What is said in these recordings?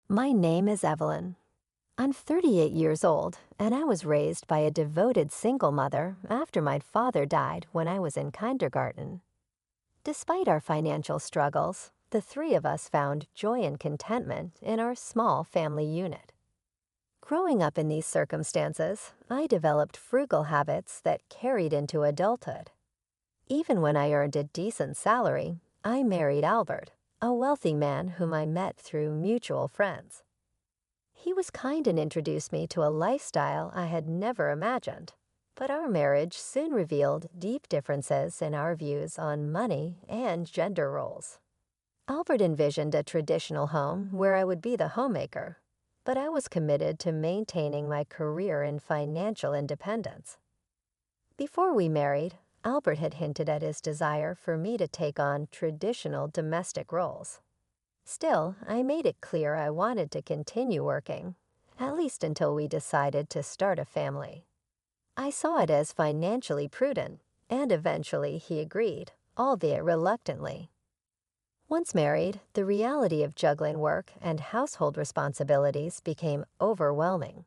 My name is Evelyn. I'm 38 years old, and I was raised by a devoted single mother after my father died when I was in kindergarten. Despite our financial struggles, the three of us found joy and contentment in our small family unit. Growing up in these circumstances, I developed frugal habits that carried into adulthood. Even when I earned a decent salary, I married Albert, a wealthy man whom I met through mutual friends. He was kind and introduced me to a lifestyle I had never imagined, but our marriage soon revealed deep differences in our views on money and gender roles. Albert envisioned a traditional home where I would be the homemaker, but I was committed to maintaining my career and financial independence. Before we married, Albert had hinted at his desire for me to take on traditional domestic roles. Still, I made it clear I wanted to continue working, at least until we decided to start a family. I saw it as financially prudent, and eventually he agreed, albeit reluctantly. Once married, the reality of juggling work and household responsibilities became overwhelming.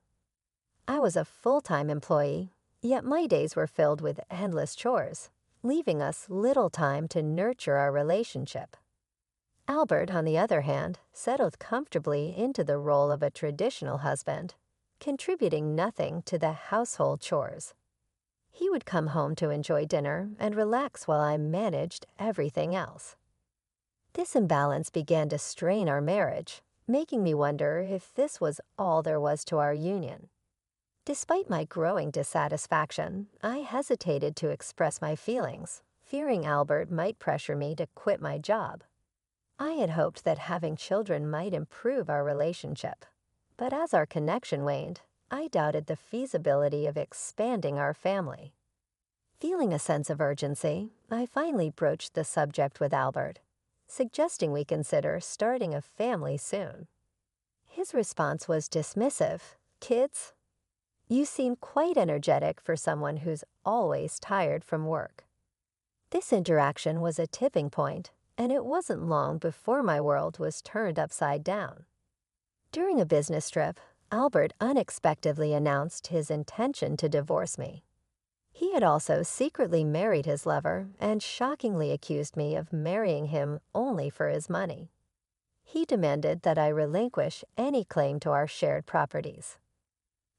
I was a full-time employee, yet my days were filled with endless chores, leaving us little time to nurture our relationship. Albert, on the other hand, settled comfortably into the role of a traditional husband, contributing nothing to the household chores. He would come home to enjoy dinner and relax while I managed everything else. This imbalance began to strain our marriage, making me wonder if this was all there was to our union. Despite my growing dissatisfaction, I hesitated to express my feelings, fearing Albert might pressure me to quit my job. I had hoped that having children might improve our relationship, but as our connection waned, I doubted the feasibility of expanding our family. Feeling a sense of urgency, I finally broached the subject with Albert, suggesting we consider starting a family soon. His response was dismissive. "Kids? You seem quite energetic for someone who's always tired from work." This interaction was a tipping point, and it wasn't long before my world was turned upside down. During a business trip, Albert unexpectedly announced his intention to divorce me. He had also secretly married his lover and shockingly accused me of marrying him only for his money. He demanded that I relinquish any claim to our shared properties.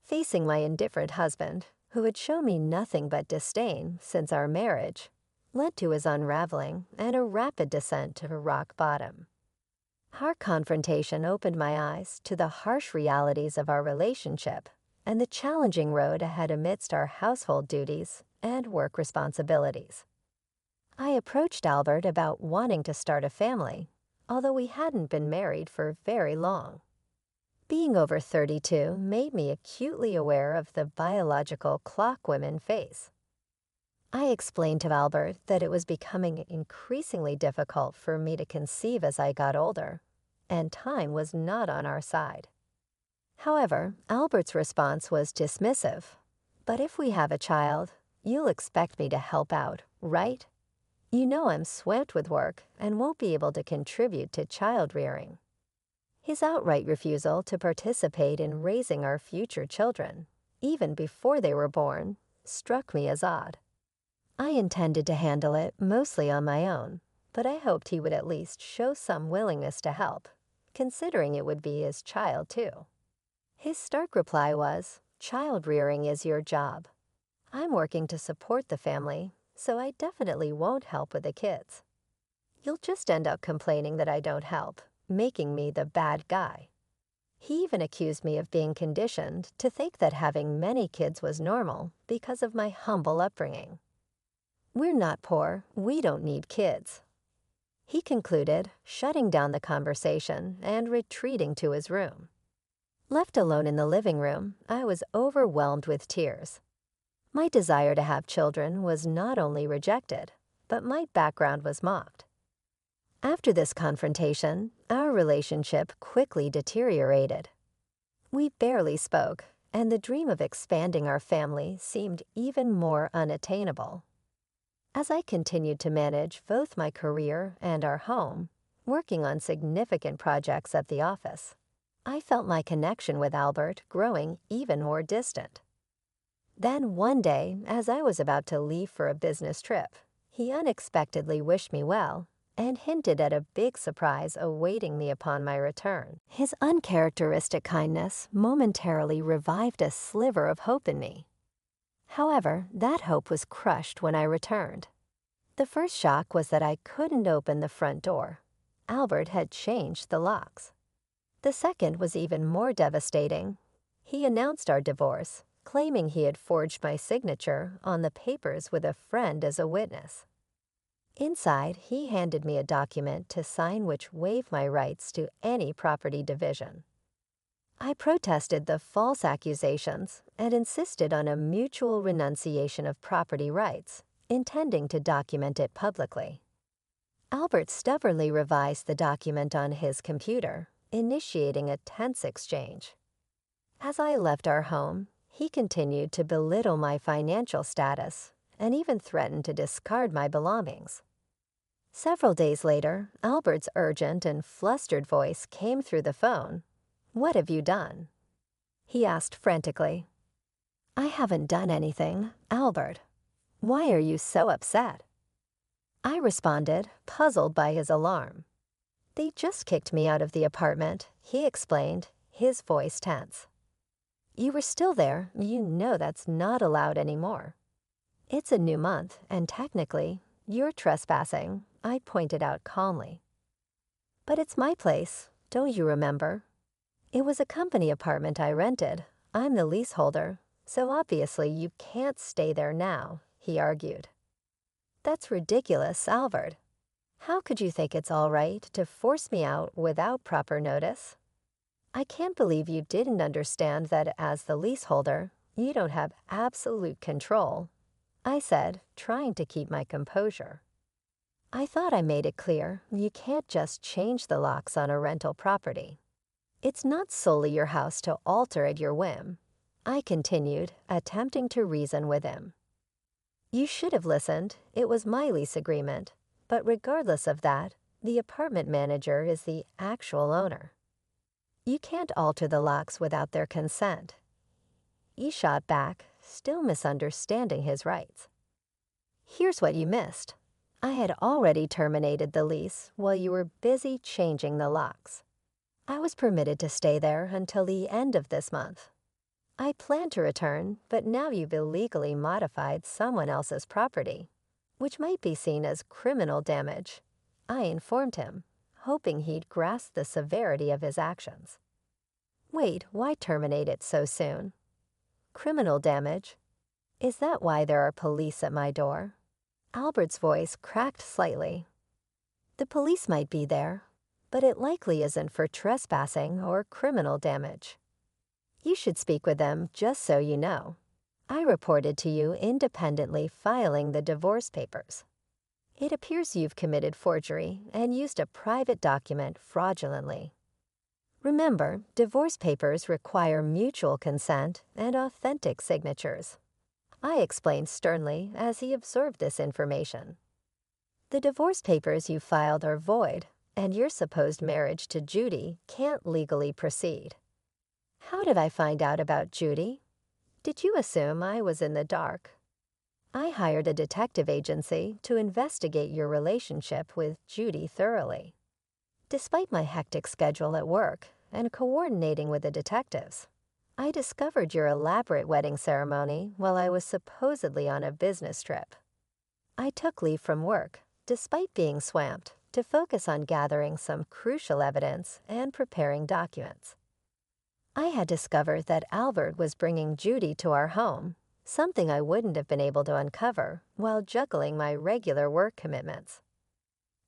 Facing my indifferent husband, who had shown me nothing but disdain since our marriage, led to his unraveling and a rapid descent to rock bottom. Our confrontation opened my eyes to the harsh realities of our relationship and the challenging road ahead amidst our household duties and work responsibilities. I approached Albert about wanting to start a family, although we hadn't been married for very long. Being over 32 made me acutely aware of the biological clock women face. I explained to Albert that it was becoming increasingly difficult for me to conceive as I got older, and time was not on our side. However, Albert's response was dismissive. "But if we have a child, you'll expect me to help out, right? You know I'm swamped with work and won't be able to contribute to child rearing." His outright refusal to participate in raising our future children, even before they were born, struck me as odd. I intended to handle it mostly on my own, but I hoped he would at least show some willingness to help, considering it would be his child too. His stark reply was, "Child rearing is your job. I'm working to support the family, so I definitely won't help with the kids. You'll just end up complaining that I don't help, making me the bad guy." He even accused me of being conditioned to think that having many kids was normal because of my humble upbringing. "We're not poor, we don't need kids," he concluded, shutting down the conversation and retreating to his room. Left alone in the living room, I was overwhelmed with tears. My desire to have children was not only rejected, but my background was mocked. After this confrontation, our relationship quickly deteriorated. We barely spoke, and the dream of expanding our family seemed even more unattainable. As I continued to manage both my career and our home, working on significant projects at the office, I felt my connection with Albert growing even more distant. Then one day, as I was about to leave for a business trip, he unexpectedly wished me well and hinted at a big surprise awaiting me upon my return. His uncharacteristic kindness momentarily revived a sliver of hope in me. However, that hope was crushed when I returned. The first shock was that I couldn't open the front door. Albert had changed the locks. The second was even more devastating. He announced our divorce, claiming he had forged my signature on the papers with a friend as a witness. Inside, he handed me a document to sign which waived my rights to any property division. I protested the false accusations and insisted on a mutual renunciation of property rights, intending to document it publicly. Albert stubbornly revised the document on his computer, initiating a tense exchange. As I left our home, he continued to belittle my financial status and even threatened to discard my belongings. Several days later, Albert's urgent and flustered voice came through the phone. "What have you done?" he asked frantically. "I haven't done anything, Albert. Why are you so upset?" I responded, puzzled by his alarm. "They just kicked me out of the apartment," he explained, his voice tense. "You were still there. You know that's not allowed anymore. It's a new month, and technically, you're trespassing," I pointed out calmly. "But it's my place, don't you remember? It was a company apartment I rented. I'm the leaseholder, so obviously you can't stay there now," he argued. "That's ridiculous, Albert. How could you think it's all right to force me out without proper notice? I can't believe you didn't understand that as the leaseholder, you don't have absolute control," I said, trying to keep my composure. "I thought I made it clear you can't just change the locks on a rental property. It's not solely your house to alter at your whim," I continued, attempting to reason with him. "You should have listened. It was my lease agreement. But regardless of that, the apartment manager is the actual owner. You can't alter the locks without their consent." He shot back, still misunderstanding his rights. "Here's what you missed. I had already terminated the lease while you were busy changing the locks. I was permitted to stay there until the end of this month. I planned to return, but now you've illegally modified someone else's property, which might be seen as criminal damage," I informed him, hoping he'd grasp the severity of his actions. "Wait, why terminate it so soon? Criminal damage? Is that why there are police at my door?" Albert's voice cracked slightly. "The police might be there, but it likely isn't for trespassing or criminal damage. You should speak with them just so you know. I reported to you independently filing the divorce papers. It appears you've committed forgery and used a private document fraudulently. Remember, divorce papers require mutual consent and authentic signatures," I explained sternly as he absorbed this information. "The divorce papers you filed are void, and your supposed marriage to Judy can't legally proceed." "How did I find out about Judy? Did you assume I was in the dark? I hired a detective agency to investigate your relationship with Judy thoroughly. Despite my hectic schedule at work and coordinating with the detectives, I discovered your elaborate wedding ceremony while I was supposedly on a business trip. I took leave from work, despite being swamped, to focus on gathering some crucial evidence and preparing documents. I had discovered that Albert was bringing Judy to our home, something I wouldn't have been able to uncover while juggling my regular work commitments.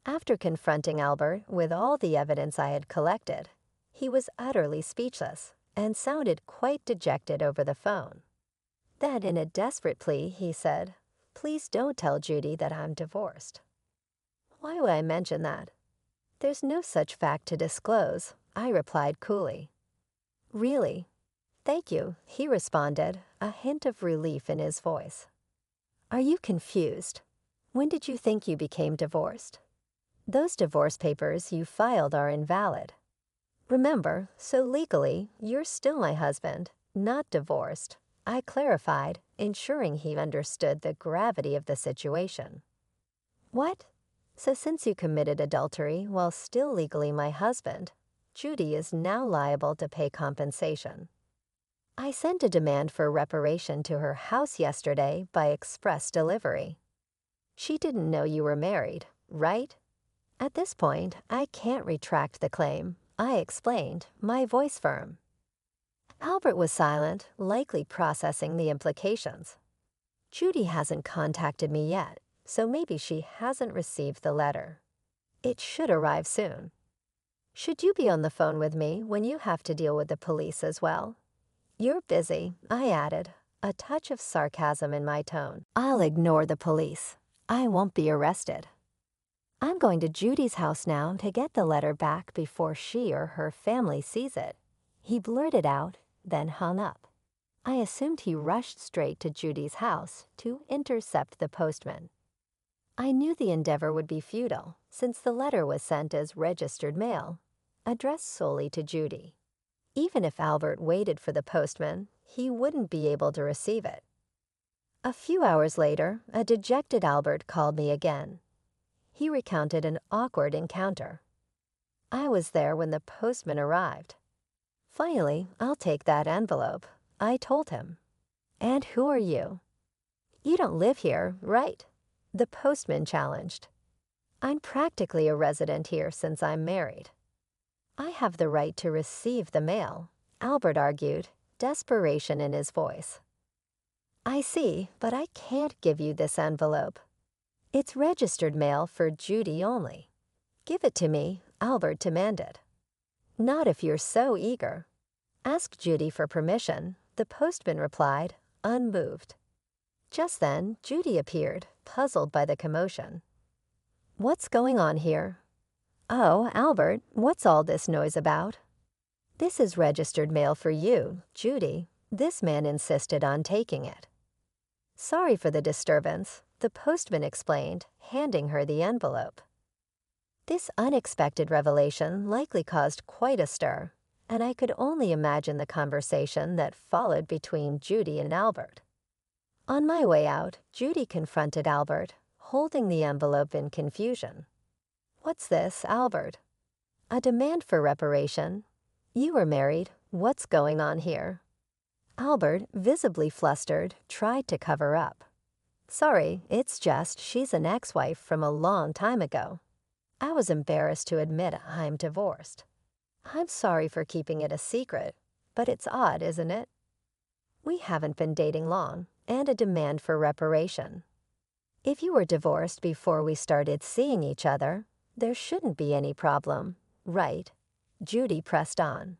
After confronting Albert with all the evidence I had collected, he was utterly speechless and sounded quite dejected over the phone. Then, in a desperate plea, he said, "Please don't tell Judy that I'm divorced." "Why would I mention that?" "There's no such fact to disclose," I replied coolly. "Really? Thank you," he responded, a hint of relief in his voice. "Are you confused? When did you think you became divorced? Those divorce papers you filed are invalid. Remember, so legally, you're still my husband, not divorced. I clarified, ensuring he understood the gravity of the situation. What? So since you committed adultery while still legally my husband, Judy is now liable to pay compensation. I sent a demand for reparation to her house yesterday by express delivery. She didn't know you were married, right? At this point, I can't retract the claim. I explained, my voice firm. Albert was silent, likely processing the implications. Judy hasn't contacted me yet, so maybe she hasn't received the letter. It should arrive soon. Should you be on the phone with me when you have to deal with the police as well? You're busy, I added, a touch of sarcasm in my tone. I'll ignore the police. I won't be arrested. I'm going to Judy's house now to get the letter back before she or her family sees it. He blurted out, then hung up. I assumed he rushed straight to Judy's house to intercept the postman. I knew the endeavor would be futile, since the letter was sent as registered mail, addressed solely to Judy. Even if Albert waited for the postman, he wouldn't be able to receive it. A few hours later, a dejected Albert called me again. He recounted an awkward encounter. I was there when the postman arrived. Finally, I'll take that envelope, I told him. And who are you? You don't live here, right? The postman challenged. I'm practically a resident here since I'm married. I have the right to receive the mail, Albert argued, desperation in his voice. I see, but I can't give you this envelope. It's registered mail for Judy only. Give it to me, Albert demanded. Not if you're so eager. Ask Judy for permission, the postman replied, unmoved. Just then, Judy appeared, puzzled by the commotion. What's going on here? Oh, Albert, what's all this noise about? This is registered mail for you, Judy. This man insisted on taking it. Sorry for the disturbance, the postman explained, handing her the envelope. This unexpected revelation likely caused quite a stir, and I could only imagine the conversation that followed between Judy and Albert. On my way out, Judy confronted Albert, holding the envelope in confusion. What's this, Albert? A demand for reparation? You were married. What's going on here? Albert, visibly flustered, tried to cover up. Sorry, it's just she's an ex-wife from a long time ago. I was embarrassed to admit I'm divorced. I'm sorry for keeping it a secret, but it's odd, isn't it? We haven't been dating long, and a demand for reparation. If you were divorced before we started seeing each other, there shouldn't be any problem, right? Judy pressed on.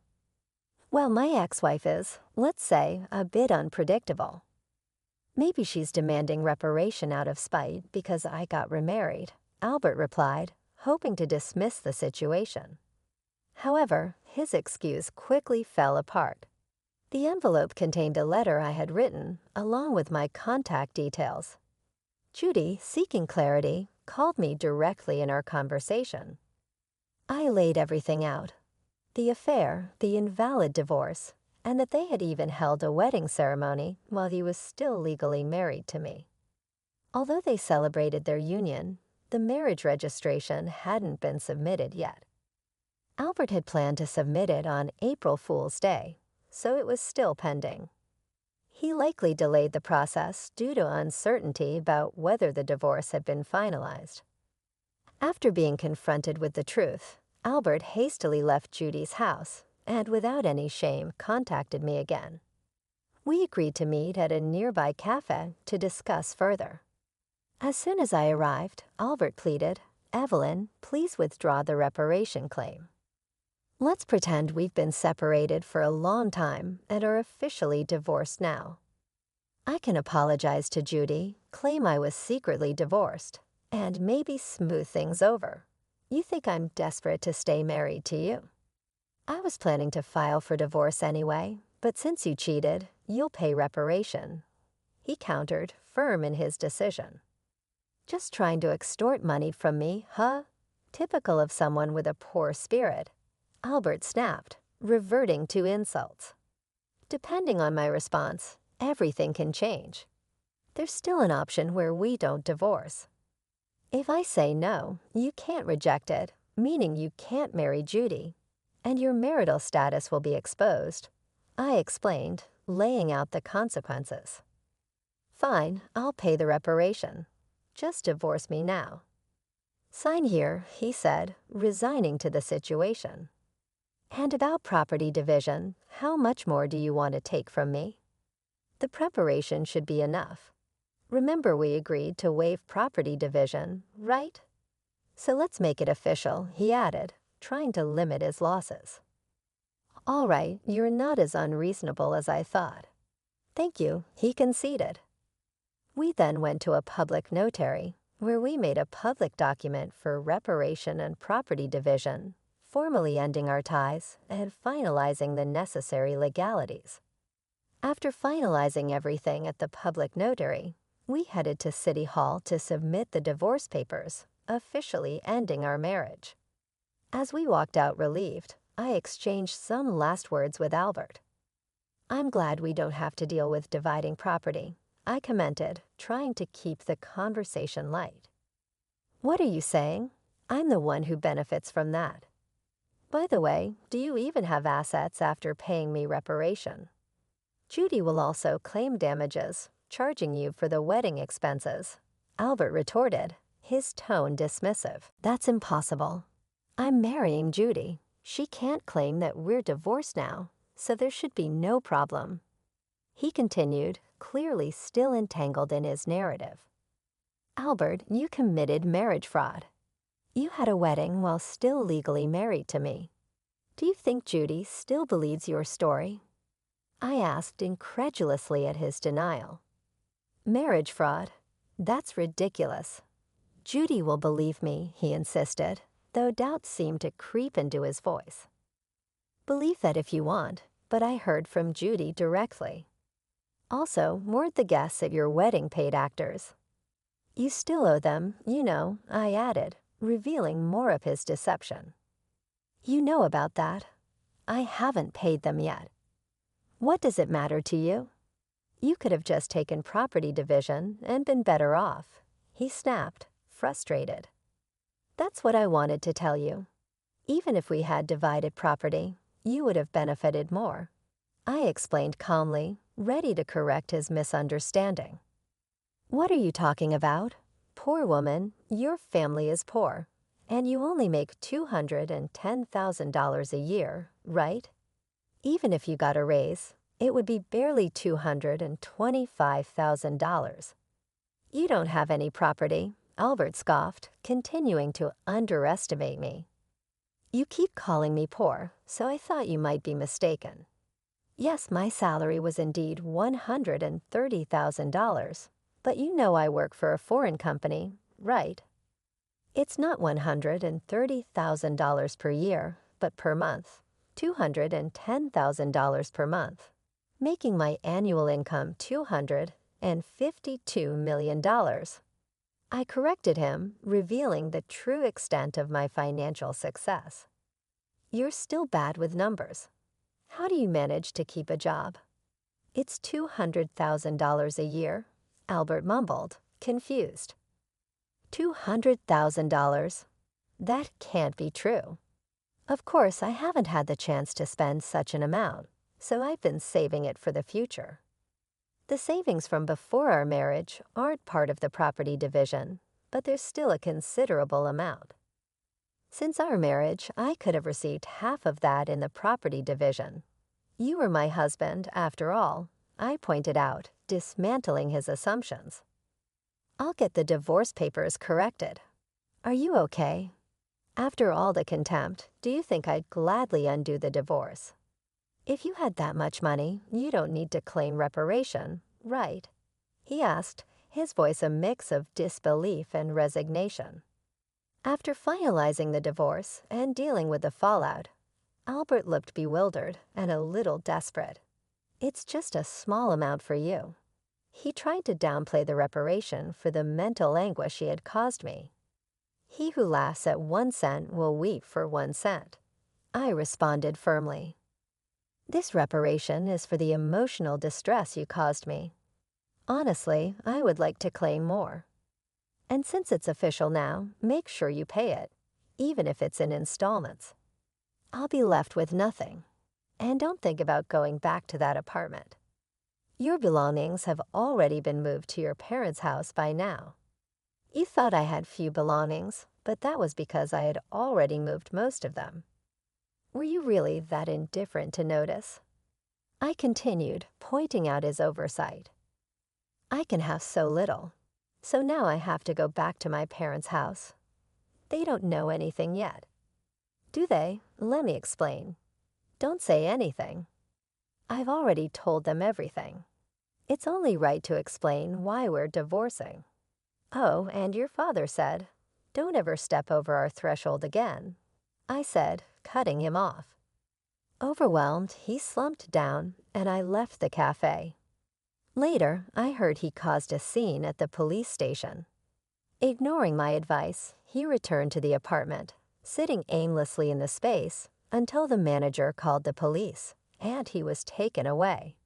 Well, my ex-wife is, let's say, a bit unpredictable. Maybe she's demanding reparation out of spite because I got remarried, Albert replied, hoping to dismiss the situation. However, his excuse quickly fell apart. The envelope contained a letter I had written, along with my contact details. Judy, seeking clarity, called me directly in our conversation. I laid everything out. The affair, the invalid divorce, and that they had even held a wedding ceremony while he was still legally married to me. Although they celebrated their union, the marriage registration hadn't been submitted yet. Albert had planned to submit it on April Fool's Day, so it was still pending. He likely delayed the process due to uncertainty about whether the divorce had been finalized. After being confronted with the truth, Albert hastily left Judy's house and without any shame contacted me again. We agreed to meet at a nearby cafe to discuss further. As soon as I arrived, Albert pleaded, Evelyn, please withdraw the reparation claim. Let's pretend we've been separated for a long time and are officially divorced now. I can apologize to Judy, claim I was secretly divorced, and maybe smooth things over. You think I'm desperate to stay married to you? I was planning to file for divorce anyway, but since you cheated, you'll pay reparation. He countered, firm in his decision. Just trying to extort money from me, huh? Typical of someone with a poor spirit. Albert snapped, reverting to insults. Depending on my response, everything can change. There's still an option where we don't divorce. If I say no, you can't reject it, meaning you can't marry Judy, and your marital status will be exposed, I explained, laying out the consequences. Fine, I'll pay the reparation. Just divorce me now. Sign here, he said, resigning to the situation. And about property division, how much more do you want to take from me? The preparation should be enough. Remember we agreed to waive property division, right? So let's make it official, he added, trying to limit his losses. All right, you're not as unreasonable as I thought. Thank you, he conceded. We then went to a public notary, where we made a public document for reparation and property division, formally ending our ties and finalizing the necessary legalities. After finalizing everything at the public notary, we headed to City Hall to submit the divorce papers, officially ending our marriage. As we walked out relieved, I exchanged some last words with Albert. I'm glad we don't have to deal with dividing property, I commented, trying to keep the conversation light. What are you saying? I'm the one who benefits from that. By the way, do you even have assets after paying me reparation? Judy will also claim damages, charging you for the wedding expenses, Albert retorted, his tone dismissive. That's impossible. I'm marrying Judy. She can't claim that we're divorced now, so there should be no problem. He continued, clearly still entangled in his narrative. Albert, you committed marriage fraud. You had a wedding while still legally married to me. Do you think Judy still believes your story? I asked incredulously at his denial. Marriage fraud? That's ridiculous. Judy will believe me, he insisted, though doubt seemed to creep into his voice. Believe that if you want, but I heard from Judy directly. Also, word the guests at your wedding paid actors. You still owe them, you know, I added, revealing more of his deception. You know about that. I haven't paid them yet. What does it matter to you? You could have just taken property division and been better off, he snapped, frustrated. That's what I wanted to tell you. Even if we had divided property, you would have benefited more. I explained calmly, ready to correct his misunderstanding. What are you talking about? Poor woman, your family is poor, and you only make $210,000 a year, right? Even if you got a raise, it would be barely $225,000. You don't have any property, Albert scoffed, continuing to underestimate me. You keep calling me poor, so I thought you might be mistaken. Yes, my salary was indeed $130,000, but you know I work for a foreign company, right? It's not $130,000 per year, but per month, $210,000 per month, making my annual income $252 million. I corrected him, revealing the true extent of my financial success. You're still bad with numbers. How do you manage to keep a job? It's $200,000 a year, Albert mumbled, confused. $200,000? That can't be true. Of course, I haven't had the chance to spend such an amount, so I've been saving it for the future. The savings from before our marriage aren't part of the property division, but there's still a considerable amount. Since our marriage, I could have received half of that in the property division. You were my husband, after all, I pointed out, dismantling his assumptions. I'll get the divorce papers corrected. Are you okay? After all the contempt, do you think I'd gladly undo the divorce? If you had that much money, you don't need to claim reparation, right? He asked, his voice a mix of disbelief and resignation. After finalizing the divorce and dealing with the fallout, Albert looked bewildered and a little desperate. It's just a small amount for you. He tried to downplay the reparation for the mental anguish he had caused me. He who laughs at 1 cent will weep for 1 cent. I responded firmly. This reparation is for the emotional distress you caused me. Honestly, I would like to claim more. And since it's official now, make sure you pay it, even if it's in installments. I'll be left with nothing. And don't think about going back to that apartment. Your belongings have already been moved to your parents' house by now. You thought I had few belongings, but that was because I had already moved most of them. Were you really that indifferent to notice? I continued, pointing out his oversight. I can have so little, so now I have to go back to my parents' house. They don't know anything yet. Do they? Let me explain. Don't say anything. I've already told them everything. It's only right to explain why we're divorcing. Oh, and your father said, "Don't ever step over our threshold again," I said, cutting him off. Overwhelmed, he slumped down, and I left the cafe. Later, I heard he caused a scene at the police station. Ignoring my advice, he returned to the apartment, sitting aimlessly in the space until the manager called the police, and he was taken away.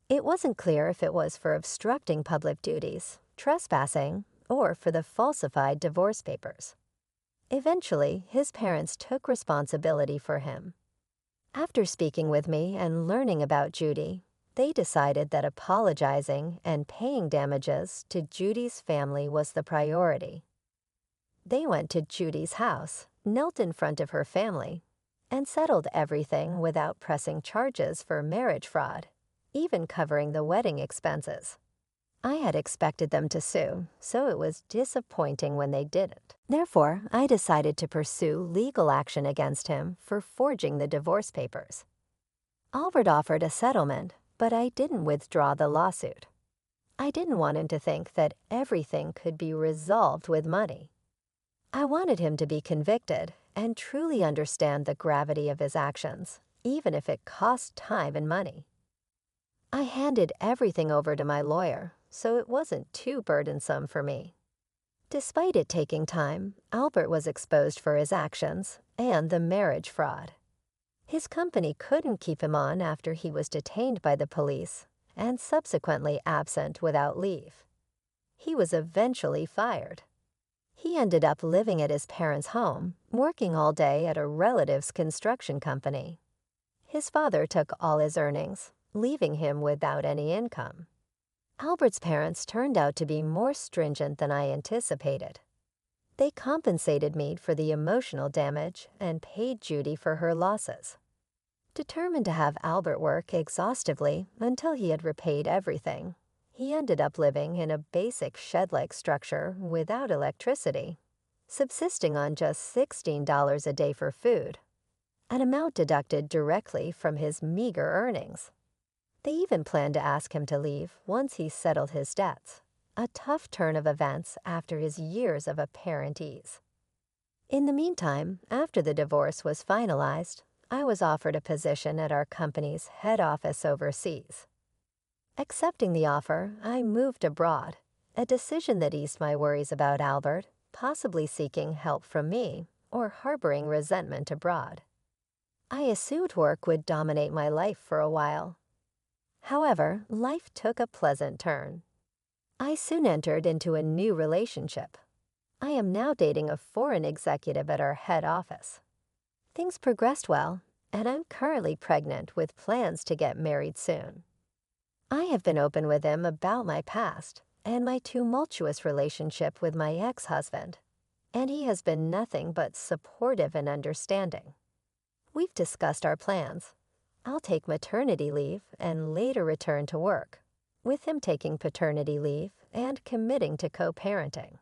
It wasn't clear if it was for obstructing public duties, trespassing, or for the falsified divorce papers. Eventually, his parents took responsibility for him. After speaking with me and learning about Judy, they decided that apologizing and paying damages to Judy's family was the priority. They went to Judy's house, knelt in front of her family, and settled everything without pressing charges for marriage fraud, even covering the wedding expenses. I had expected them to sue, so it was disappointing when they didn't. Therefore, I decided to pursue legal action against him for forging the divorce papers. Albert offered a settlement, but I didn't withdraw the lawsuit. I didn't want him to think that everything could be resolved with money. I wanted him to be convicted and truly understand the gravity of his actions, even if it cost time and money. I handed everything over to my lawyer, so it wasn't too burdensome for me. Despite it taking time, Albert was exposed for his actions and the marriage fraud. His company couldn't keep him on after he was detained by the police and subsequently absent without leave. He was eventually fired. He ended up living at his parents' home, working all day at a relative's construction company. His father took all his earnings, leaving him without any income. Albert's parents turned out to be more stringent than I anticipated. They compensated me for the emotional damage and paid Judy for her losses. Determined to have Albert work exhaustively until he had repaid everything, he ended up living in a basic shed-like structure without electricity, subsisting on just $16 a day for food, an amount deducted directly from his meager earnings. They even planned to ask him to leave once he settled his debts, a tough turn of events after his years of apparent ease. In the meantime, after the divorce was finalized, I was offered a position at our company's head office overseas. Accepting the offer, I moved abroad, a decision that eased my worries about Albert, possibly seeking help from me or harboring resentment abroad. I assumed work would dominate my life for a while. However, life took a pleasant turn. I soon entered into a new relationship. I am now dating a foreign executive at our head office. Things progressed well, and I'm currently pregnant with plans to get married soon. I have been open with him about my past and my tumultuous relationship with my ex-husband, and he has been nothing but supportive and understanding. We've discussed our plans. I'll take maternity leave and later return to work, with him taking paternity leave and committing to co-parenting.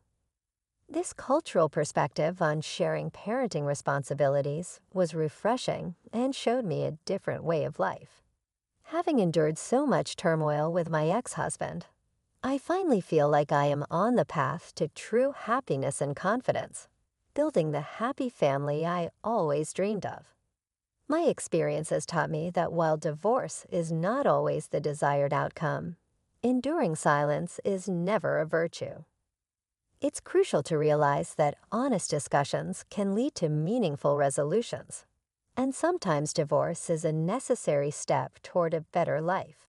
This cultural perspective on sharing parenting responsibilities was refreshing and showed me a different way of life. Having endured so much turmoil with my ex-husband, I finally feel like I am on the path to true happiness and confidence, building the happy family I always dreamed of. My experience has taught me that while divorce is not always the desired outcome, enduring silence is never a virtue. It's crucial to realize that honest discussions can lead to meaningful resolutions, And sometimes divorce is a necessary step toward a better life.